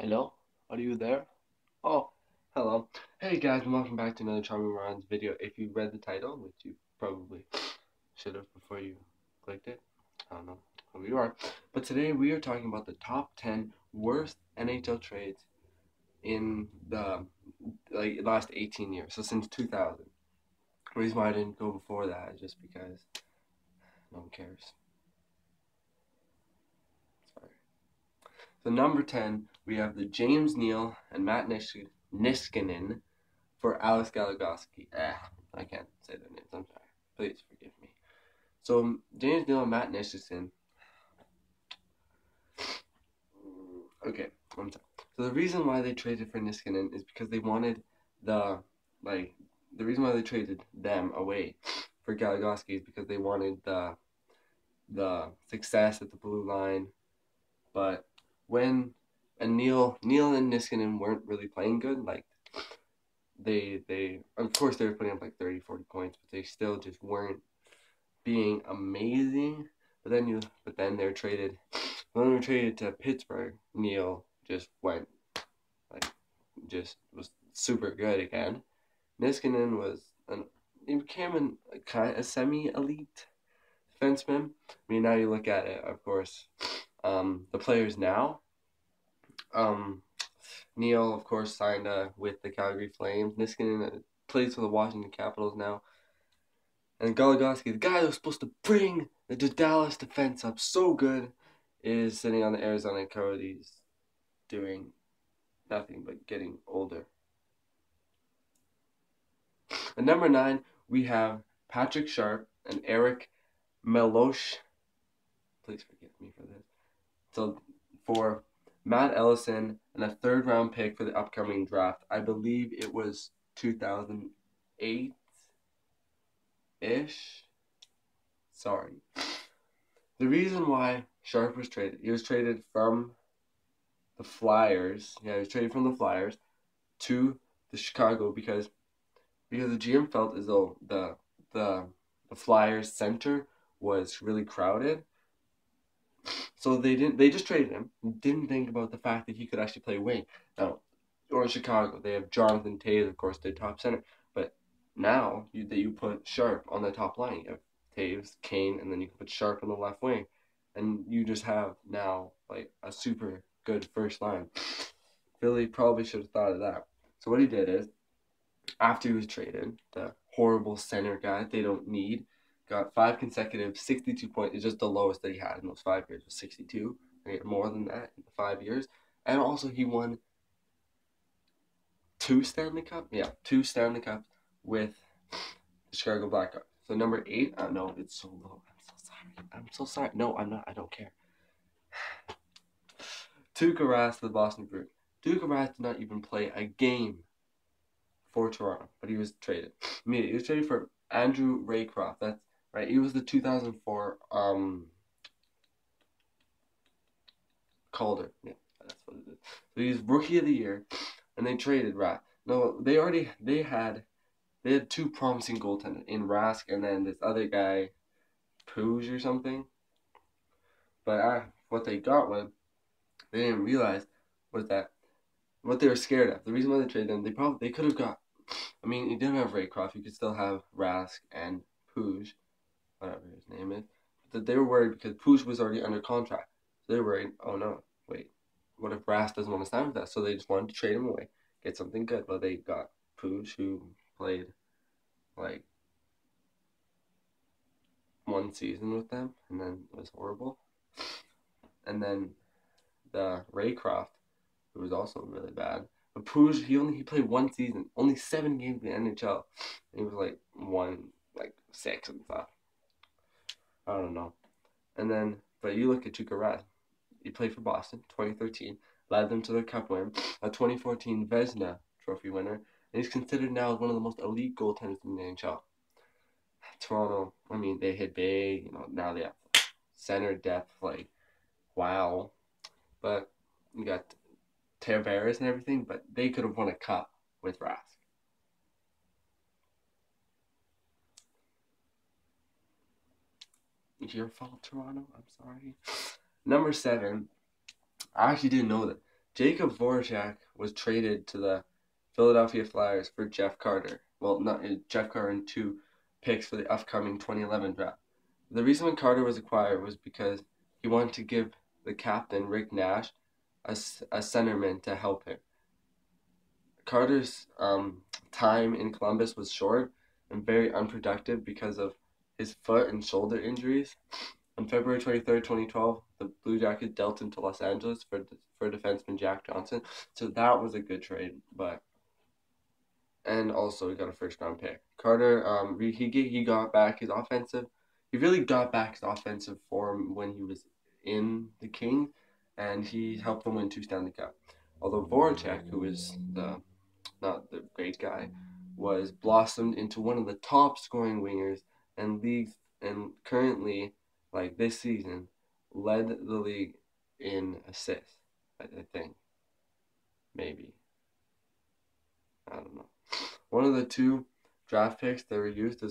Hello? Are you there? Oh, hello. Hey guys, and welcome back to another Charming Ron's video. If you read the title, which you probably should have before you clicked it, I don't know who you are. But today we are talking about the top 10 worst NHL trades in the last 18 years. So since 2000. The reason why I didn't go before that is just because no one cares. Sorry. So number 10, we have the James Neal and Matt Niskanen for Alex Galagowski. I can't say their names. I'm sorry. Please forgive me. So James Neal and Matt Niskanen. Okay, I'm sorry. So the reason why they traded for Niskanen is because they wanted the the reason why they traded them away for Galagowski is because they wanted the success at the blue line. But when Neal and Niskanen weren't really playing good, like they of course they were putting up like 30, 40 points, but they still just weren't being amazing. But then they're traded. When they were traded to Pittsburgh, Neal just went just was super good again. Niskanen he became a semi-elite defenseman. I mean, now you look at it, of course, the players now. Neal, of course, signed with the Calgary Flames. Niskanen plays for the Washington Capitals now. And Galagowski, the guy that was supposed to bring the Dallas defense up so good, is sitting on the Arizona Coyotes doing nothing but getting older. At number 9, we have Patrick Sharp and Eric Meloche. Please forgive me for this. So for Matt Ellison and a third round pick for the upcoming draft. I believe it was 2008-ish. Sorry. The reason why Sharp was traded, he was traded from the Flyers. Yeah, he was traded from the Flyers to the Chicago because the GM felt as though the Flyers center was really crowded. So they just traded him. Didn't think about the fact that he could actually play wing. Now, or in Chicago, they have Jonathan Toews, of course, their top center. But now you put Sharp on the top line. You have Toews, Kane, and then you can put Sharp on the left wing, and you just have now like a super good first line. Philly probably should have thought of that. So what he did is, after he was traded, the horrible center guy they don't need, got 5 consecutive 62 points. It's just the lowest that he had in those 5 years was 62. He had more than that in the 5 years. And also he won 2 Stanley Cups. Yeah, 2 Stanley Cups with the Chicago Blackhawks. So number 8, no, it's so low. I'm so sorry. No, I'm not. I don't care. Tuukka Rask to the Boston Bruins. Tuukka Rask did not even play a game for Toronto, but he was traded. He was traded for Andrew Raycroft. That's right. He was the 2004 Calder. Yeah, that's what it is. So he's rookie of the year, and they traded Rask. No, they had 2 promising goaltenders in Rask and then this other guy, Pooge or something. But what they got was they didn't realize was that what they were scared of. The reason why they traded them, they could have got. I mean, you didn't have Raycroft. You could still have Rask and Pooge, whatever his name is. But they were worried because Pooge was already under contract. So they were worried, oh no, wait, what if Rask doesn't want to sign with us? So they just wanted to trade him away, get something good. Well, they got Pooge, who played like 1 season with them, and then it was horrible. And then the Raycroft, who was also really bad. But Pooge, he played 1 season, only 7 games in the NHL. And he was like 6 and stuff. I don't know. And then, but you look at Tuukka Rask. He played for Boston, 2013, led them to their cup win, a 2014 Vezina Trophy winner, and he's considered now as one of the most elite goaltenders in the NHL. Toronto, I mean, they hit big, now they have center depth, like, wow. But you got Tavares and everything, but they could have won a cup with Rask. It's your fault, Toronto. I'm sorry. Number 7, I actually didn't know that Jacob Voracek was traded to the Philadelphia Flyers for Jeff Carter. Well, not Jeff Carter and 2 picks for the upcoming 2011 draft. The reason when Carter was acquired was because he wanted to give the captain, Rick Nash, a centerman to help him. Carter's time in Columbus was short and very unproductive because of his foot and shoulder injuries. On February 23rd, 2012, the Blue Jackets dealt him to Los Angeles for defenseman Jack Johnson. So that was a good trade, and also he got a first-round pick. Carter, he got back his offensive. He really got back his offensive form when he was in the Kings, and he helped them win 2 Stanley Cup. Although Voracek, who was not the great guy, was blossomed into one of the top scoring wingers and currently, like this season, led the league in assists. I think. Maybe. I don't know. One of the 2 draft picks that were used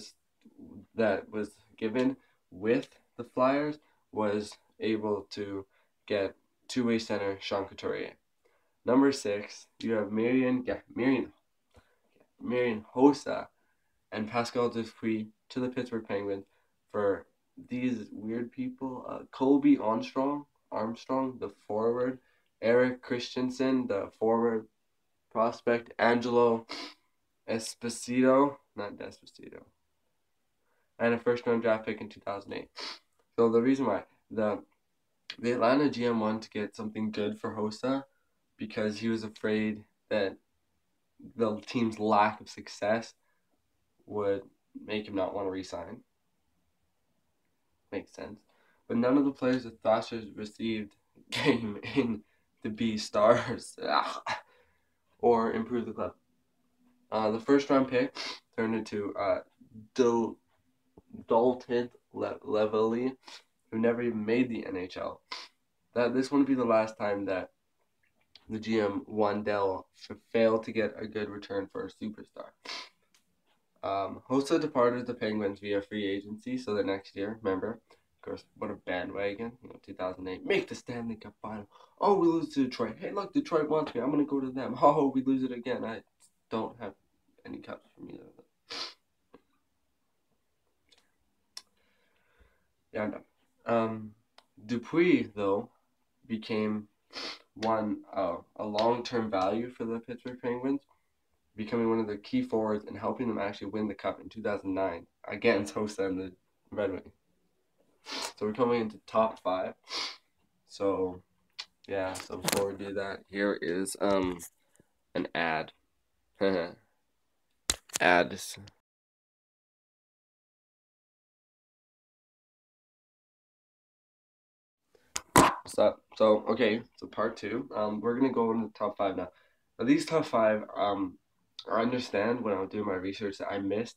that was given with the Flyers was able to get 2-way center Sean Couturier. Number 6, you have Marian Hossa and Pascal Dupuis to the Pittsburgh Penguins for these weird people. Colby Armstrong, the forward, Eric Christensen, the forward prospect, Angelo Esposito, and a first-round draft pick in 2008. So the reason why the Atlanta GM wanted to get something good for Hossa because he was afraid that the team's lack of success would make him not want to re-sign. Makes sense. But none of the players the Thrashers received came in to be stars or improve the club. The first-round pick turned into Dalton Levely, who never even made the NHL. This wouldn't be the last time that the GM Wandel failed to get a good return for a superstar. Hossa departed the Penguins via free agency, so the next year, remember, of course, what a bandwagon, 2008, make the Stanley Cup final. Oh, we lose to Detroit. Hey, look, Detroit wants me. I'm going to go to them. Oh, we lose it again. I don't have any cups from either of them. Yeah, I'm done. Dupuis, though, became a long-term value for the Pittsburgh Penguins, becoming one of the key forwards and helping them actually win the Cup in 2009 against Hossa and the Red Wings. So we're coming into top 5. So, yeah, so before we do that, here is an ad. Ads. So part 2. We're gonna go into the top 5 now. Now these top 5, I understand when I was doing my research that I missed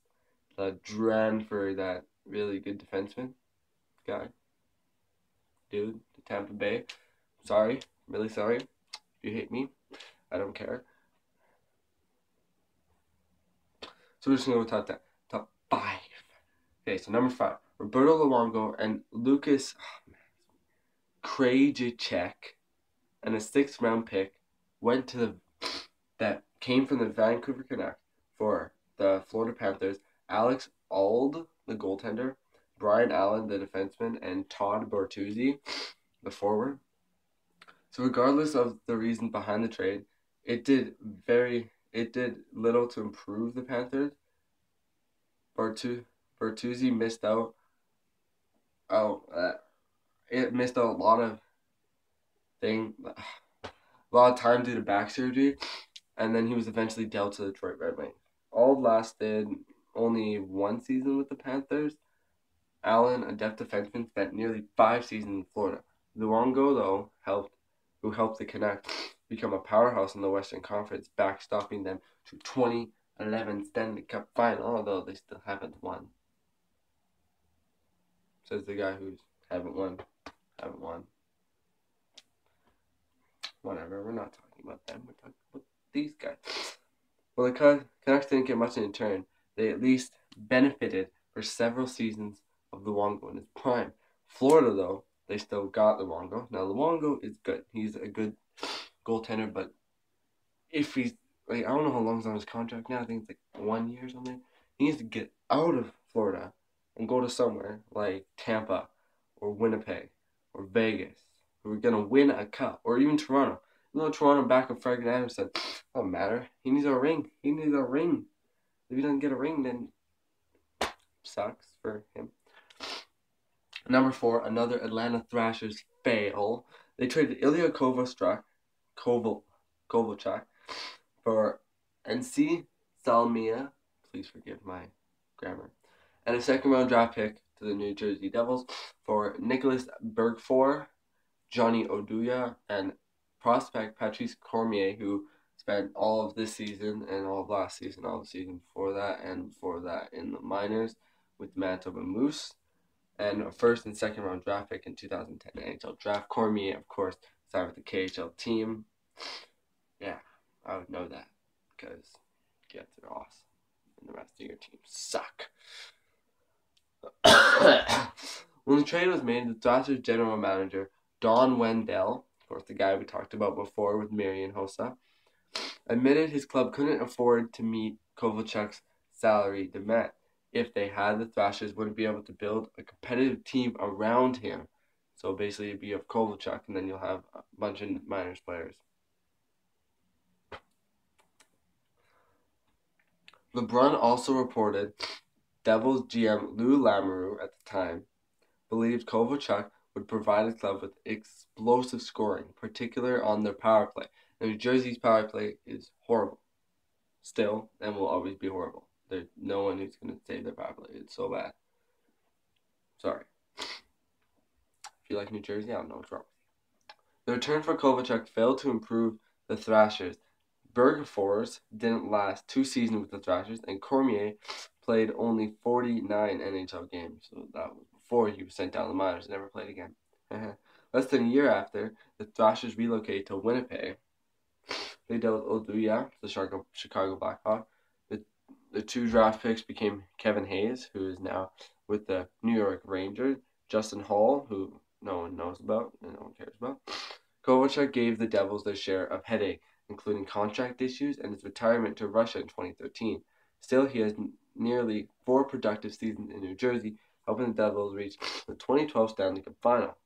the Dran for that really good defenseman guy. Dude, the Tampa Bay. Sorry, really sorry. If you hate me, I don't care. So we're just gonna go top 5. Okay, so number 5, Roberto Luongo and Lucas Krejcik, and a 6th-round pick that came from the Vancouver Canucks for the Florida Panthers. Alex Auld, the goaltender, Brian Allen, the defenseman, and Todd Bertuzzi, the forward. So regardless of the reason behind the trade, it did little to improve the Panthers. Bertuzzi missed out. It missed out a lot of time due to back surgery, and then he was eventually dealt to the Detroit Red Wings. Auld lasted only 1 season with the Panthers. Allen, a depth defenseman, spent nearly 5 seasons in Florida. Luongo, though, who helped the Canucks become a powerhouse in the Western Conference, backstopping them to 2011 Stanley Cup final, although they still haven't won. Says the guy who's haven't won. Whatever, we're not talking about them. We're talking about these guys. Well, the Canucks didn't get much in return. They at least benefited for several seasons of Luongo in his prime. Florida, though, they still got Luongo. Now, Luongo is good. He's a good goaltender, but if he's like, I don't know how long's on his contract now. I think it's like 1 year or something. He needs to get out of Florida and go to somewhere like Tampa or Winnipeg or Vegas, who are gonna win a cup, or even Toronto. You know, Toronto back of Frank Anderson. Doesn't matter. He needs a ring. He needs a ring. If he doesn't get a ring, then sucks for him. Number 4, another Atlanta Thrashers fail. They traded Ilya Kovalchuk for NC Salmia, please forgive my grammar, and a second-round draft pick to the New Jersey Devils for Nicholas Bergford, Johnny Oduya, and prospect Patrice Cormier, who spent all of this season and all of last season, all the season before that, and before that in the minors with the Manitoba Moose, and a first and second round draft pick in 2010 NHL draft. Cormier, of course, signed with the KHL team. Yeah, I would know that because Jets are awesome and the rest of your teams suck. When the trade was made, the Thrashers general manager Don Wendell, of course the guy we talked about before with Marian Hossa, admitted his club couldn't afford to meet Kovalchuk's salary demand. If they had, the Thrashers wouldn't be able to build a competitive team around him. So basically it'd be of Kovalchuk, and then you'll have a bunch of minors players. LeBron also reported Devils GM Lou Lamoriello at the time believed Kovalchuk would provide the club with explosive scoring, particularly on their power play. Now, New Jersey's power play is horrible. Still, and will always be horrible. There's no one who's going to save their power play. It's so bad. Sorry. If you like New Jersey, I don't know what's wrong. The return for Kovalchuk failed to improve the Thrashers. Bergfors didn't last 2 seasons with the Thrashers, and Cormier played only 49 NHL games. So that was before he was sent down the minors and never played again. Less than a year after, the Thrashers relocated to Winnipeg. They dealt Oduya, the Chicago Blackhawks. The 2 draft picks became Kevin Hayes, who is now with the New York Rangers, Justin Hall, who no one knows about and no one cares about. Kovalchuk gave the Devils their share of headache, including contract issues and his retirement to Russia in 2013. Still, he has nearly 4 productive seasons in New Jersey, helping the Devils reach the 2012 Stanley Cup Final.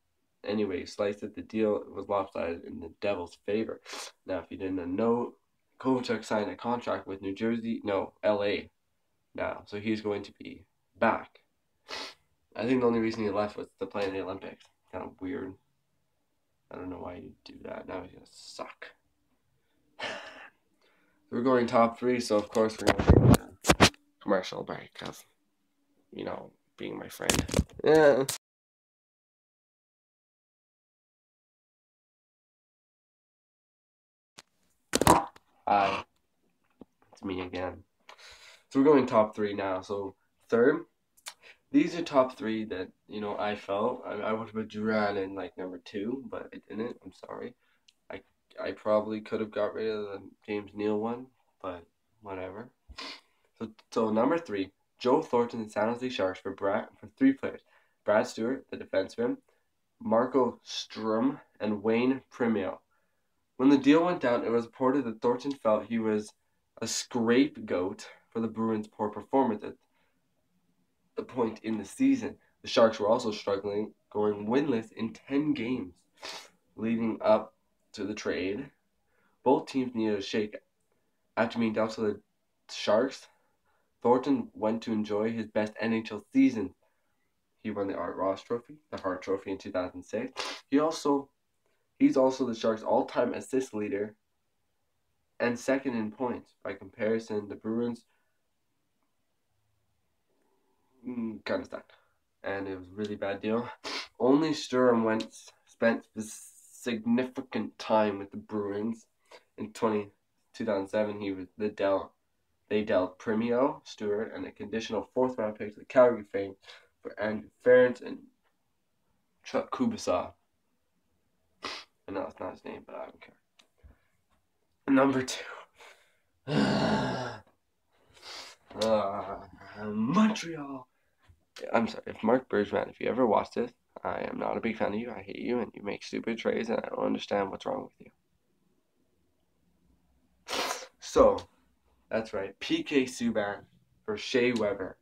Anyway, sliced it, the deal was lopsided in the Devils' favor. Now, if you didn't know, Kovalchuk signed a contract with LA now, so he's going to be back. I think the only reason he left was to play in the Olympics. Kind of weird. I don't know why you do that. Now he's going to suck. We're going top 3, so of course we're going to take a commercial break of, being my friend. Yeah. Hi. It's me again. So we're going top 3 now. So third, these are top 3 that, I felt. I would have put Duran in like number 2, but I didn't. I'm sorry. I probably could have got rid of the James Neal one, but whatever. So number 3, Joe Thornton and San Jose Sharks for 3 players. Brad Stewart, the defenseman, Marco Sturm, and Wayne Premio. When the deal went down, it was reported that Thornton felt he was a scapegoat for the Bruins' poor performance at the point in the season. The Sharks were also struggling, going winless in 10 games leading up to the trade. Both teams needed a shake. After being dealt to the Sharks, Thornton went to enjoy his best NHL season. He won the Art Ross Trophy, the Hart Trophy in 2006. He's also the Sharks' all-time assist leader and second in points. By comparison, the Bruins kind of sucked, and it was a really bad deal. Only Sturm spent significant time with the Bruins. In 2007, they dealt Premio, Stewart, and a conditional 4th-round pick to the Calgary Flames for Andrew Ference and Chuck Kubasov. I know it's not his name, but I don't care. Number 2. Montreal. I'm sorry, if Mark Bergman, if you ever watch this, I am not a big fan of you. I hate you, and you make stupid trades, and I don't understand what's wrong with you. So, that's right. PK Subban for Shea Weber.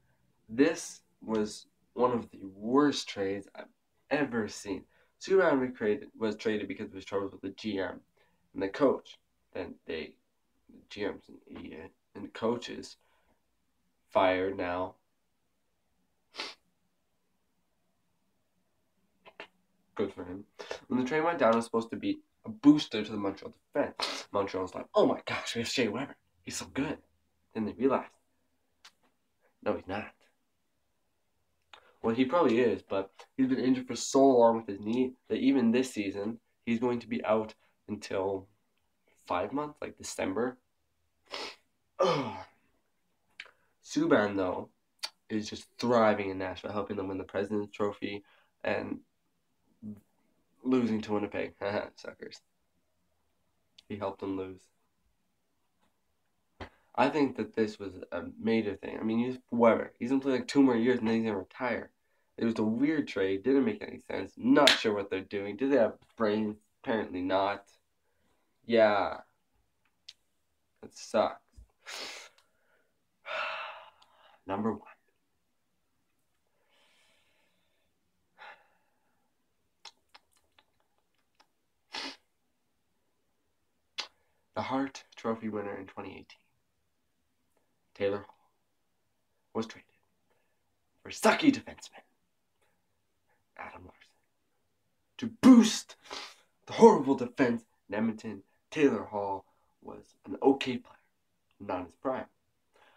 This was one of the worst trades I've ever seen. Subban was traded because of his troubles with the GM and the coach. Then the GM's an idiot, and the coaches fired now. Good for him. When the trade went down, it was supposed to be a booster to the Montreal defense. Montreal's like, oh my gosh, we have Shea Weber. He's so good. Then they realized, no, he's not. Well, he probably is, but he's been injured for so long with his knee that even this season, he's going to be out until 5 months, like December. Subban, though, is just thriving in Nashville, helping them win the President's Trophy and losing to Winnipeg. Suckers. He helped them lose. I think that this was a major thing. I mean, he's Weber. He's going to play like 2 more years and then he's going to retire. It was a weird trade. Didn't make any sense. Not sure what they're doing. Do they have brains? Apparently not. Yeah. That sucks. Number 1. The Hart Trophy winner in 2018. Taylor Hall was traded for sucky defenseman Adam Larson to boost the horrible defense in Edmonton. Taylor Hall was an okay player, not his prime.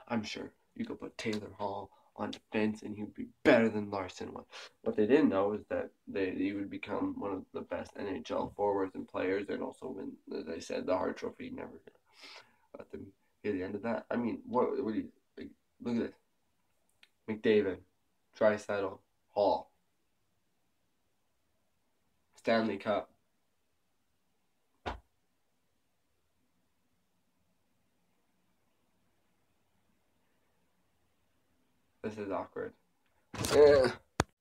I'm sure you could put Taylor Hall on defense and he would be better than Larson was. What they didn't know is that he would become one of the best NHL forwards and players, and also win, as I said, the Hart Trophy. Never let them get the end of that. I mean, what do you like, look at this? McDavid, Draisaitl, Hall, Stanley Cup. This is awkward.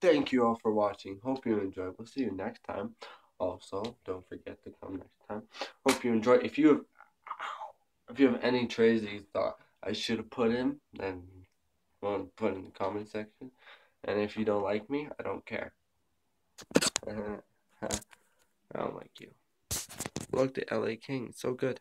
Thank you all for watching. Hope you enjoyed. We'll see you next time. Also, don't forget to come next time. Hope you enjoy. If you have any trades that you thought I should have put in, then put in the comment section. And if you don't like me, I don't care. I don't like you. Look, the LA Kings, so good.